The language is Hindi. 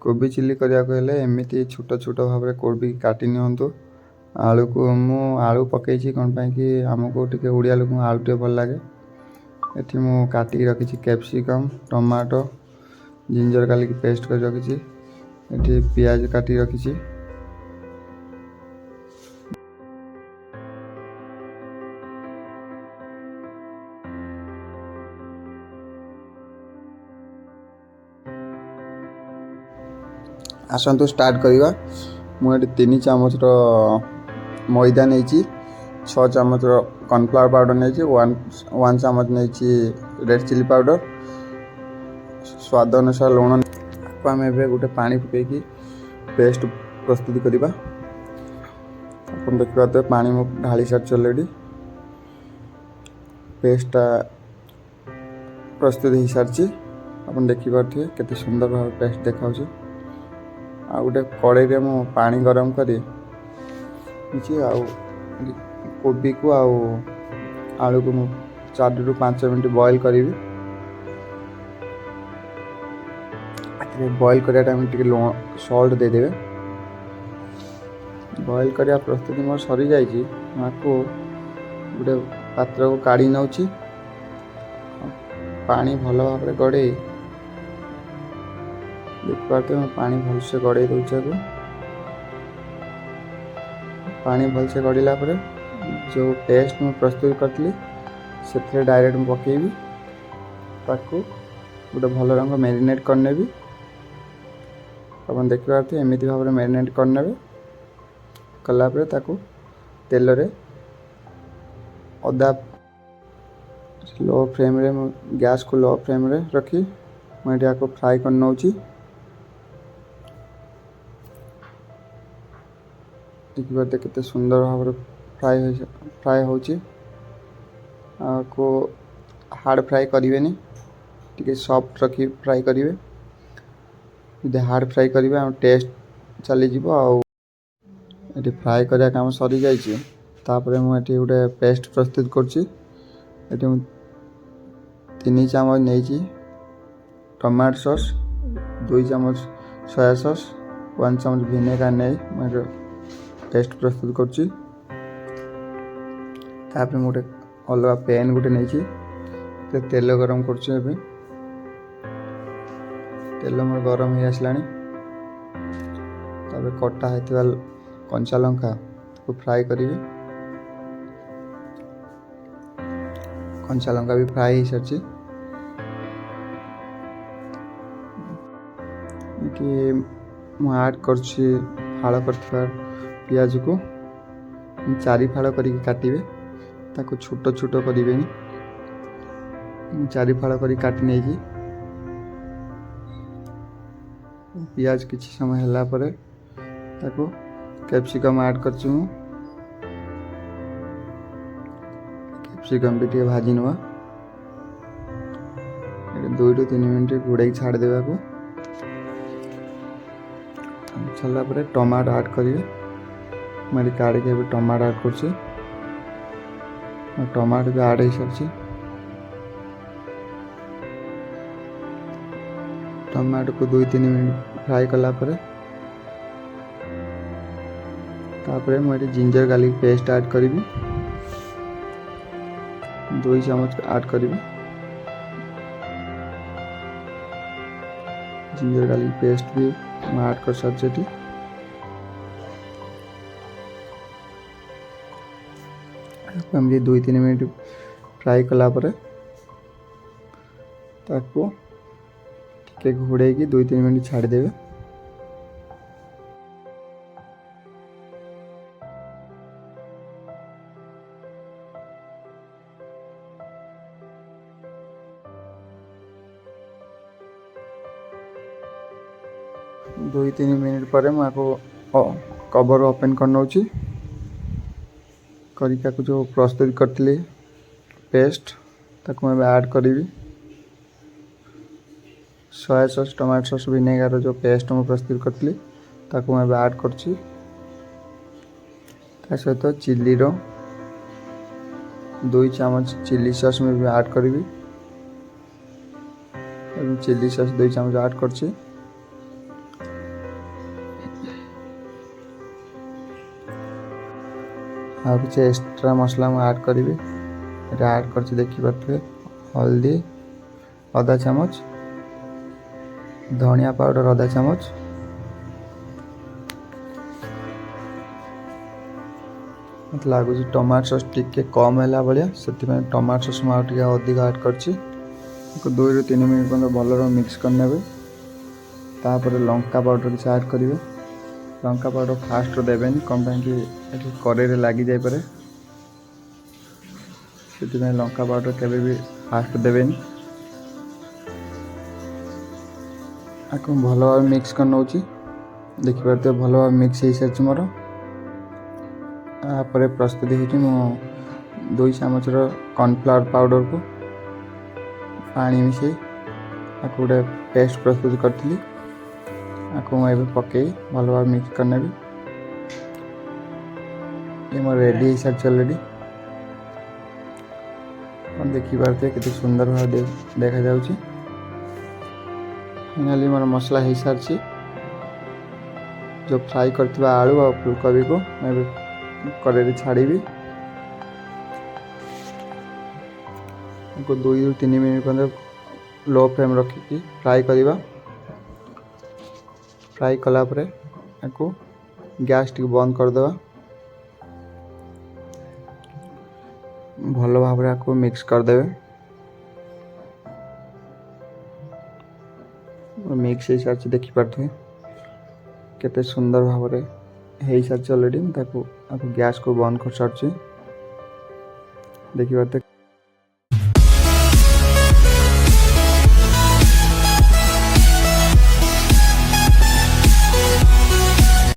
कोबी चिल्ली କରିବାକୁ हेले एमती छोट छोट भाव में कोबी काटी नियंतु। आलू को मु आलू पकई कौन पाई कि आमको टे ओडिया लोक आलू टे भल लगे। ये मु काटिक रखी capsicum tomato ginger garlic paste कर रखी। ये पियाज काटी रखी। आसतु स्टार्ट करवा। मुझे 3 चामच मैदा नहीं 6 चामच कॉर्नफ्लावर पाउडर नहीं 1 चामच नहीं रेड चिली पाउडर स्वाद अनुसार लुण आम गोटे पानी पकईकि पेस्ट प्रस्तुत करवा। आप देखा तो पानी ढाली सारी अलरेडी पेस्टा प्रस्तुत हो सारी। आप देखिपे केते सुंदर भाव पेस्ट देखा। आ गोटे कड़ाई रे मु पानी गरम करी कोबी को आलू को 4 ରୁ 5 मिनट बॉयल करी। बॉयल करिया टाइम टिके सॉल्ट दे देबे। बॉयल करिया प्रस्तुति मोर सरी जाइए। गोटे पात्र को काढ़ी नौची पानी भल भाव में गड़े देखते पानी भलसे गड़े दूचे को। पानी भलसे गड़ला जो पेस्ट में प्रस्तुत करी से डायरेक्ट पकेबी ताकू गोटे भल रंग मैरिनेट करने। अपन देखिए एमती भाव में मैरिनेट करने कलापर ताकू तेल रे अदा लो फ्लेम रे गैस को लो फ्लेम रे रखी मुझे को फ्राई कर नौची। देखिए केते सुंदर भाव फ्राई होची। को हार्ड फ्राई करें टी सॉफ्ट रखी फ्राई करेंगे। यदि हार्ड फ्राई करेंगे टेस्ट चली ये फ्राई करा काम सरी जाइए। तापर मुझे गोटे पेस्ट प्रस्तुत कर 3 चामच नहीं टमाटो सॉस 2 चामच सोया सॉस 1 चामच विनेगार नहीं पेस्ट प्रस्तुत कर। गोटे अलग पैन गोटे नहीं तेल गरम कर तेल मोर गरम हो आसला। कटा होता कंचा लंका को फ्राई करी। कंचा लंका भी फ्राई हो सारी। ऐड कर फाड़ कर पियाज को 4 फाड़ कर काटे ताको छोट छोट करें 4 फाड़ कर काटी नहीं पियाज किसी समय होला परे ताको कैप्सिकम ऐड कर कैप्सिकम भी टे भाजी नवा 2 ରୁ 3 मिनट घोड़े छाड़ देवा को छाड़ा पर टमाटो ऐड करिए। मैं काढ़ के टमाटो ऐड कर टमाटो भी ऐड हो सारी। टमाटो को 2-3 मिनट फ्राई कला तापर मुझे जिंजर गार्लिक पेस्ट ऐड करी 2 चामच ऐड करी। जिंजर गार्लिक पेस्ट भी मैं ऐड कर सारी। मुझे 2-3 मिनट फ्राई कला ताको घोड़े 2-3 मिनट छाड़ देवे। दो 3 मिनट पर कवर ओपन कर नौची करिका को जो प्रस्तुत करती पेस्ट ताको मैं ऐड करी। Soya sauce tomato sauce vinegar जो पेस्ट मैं प्रस्तुत करी ताको मैं ऐड कर सहित चिल्ली 2 चामच चिल्ली सॉस में भी ऐड करी। चिल्ली सॉस 2 चामच ऐड कर ଆଉ କିଛି ଏକ୍ସଟ୍ରା ମସଲା ମୁଁ ଆଡ଼୍ କରିବି। ଏଇଟା ଆଡ଼୍ କରିଛି ଦେଖିପାରୁଥିବେ। ହଳଦୀ ଅଧା ଚାମଚ, ଧନିଆ ପାଉଡ଼ର ଅଧା ଚାମଚ, ମୋତେ ଲାଗୁଛି ଟମାଟୋ ସସ୍ ଟିକେ କମ୍ ହେଲା ଭଳିଆ, ସେଥିପାଇଁ ଟମାଟୋ ସସ୍ ମୁଁ ଆଉ ଟିକେ ଅଧିକ ଆଡ଼୍ କରିଛି। 2 ରୁ 3 ମିନିଟ୍ ପର୍ଯ୍ୟନ୍ତ ଭଲରେ ମିକ୍ସ କରିନେବେ। ତାପରେ ଲଙ୍କା ପାଉଡ଼ର କିଛି ଆଡ଼୍ କରିବେ। ଲଙ୍କା ପାଉଡ଼ର ଫାଷ୍ଟରୁ ଦେବେନି, କ'ଣ ପାଇଁକି ଏଠି କଡ଼େଇରେ ଲାଗିଯାଇପାରେ, ସେଥିପାଇଁ ଲଙ୍କା ପାଉଡ଼ର କେବେ ବି ଫାଷ୍ଟ ଦେବେନି। ଆକୁ ଭଲ ଭାବେ ମିକ୍ସ କରି ନେଉଛି। ଦେଖିପାରୁଥିବେ ଭଲ ଭାବେ ମିକ୍ସ ହେଇସାରିଛି ମୋର। ତାପରେ ପ୍ରସ୍ତୁତି ହେଉଛି ମୁଁ 2 ଚାମଚର କର୍ଣ୍ଣଫ୍ଲାୱାର ପାଉଡ଼ରକୁ ପାଣି ମିଶାଇ ଆକୁ ଗୋଟେ ପେଷ୍ଟ ପ୍ରସ୍ତୁତ କରିଥିଲି। ଆକୁ ମୁଁ ଏବେ ପକାଇ ଭଲ ଭାବେ ମିକ୍ସ କରିନେବି। ये मोर रेडी हो सारी ऑलरेडी। आप देखिए केते सुंदर भाव देखा जाउची। फाइनली मोर मसला हो सारी। जो फ्राई करथिबा आलू और फूलकोबी को मैं कड़े छाड़ी 2 ରୁ 3 मिनट पर्यंत लो फ्लेम रखिकी फ्राई करवा। फ्राई कला परे आपको गैस टी बंद करदे। भल भाव आपको मिक्स करदे। मिक्स हो सारी देखिपे केते सुंदर भाव हो सारी ऑलरेडी। गैस को बंद कर सारी देखिए।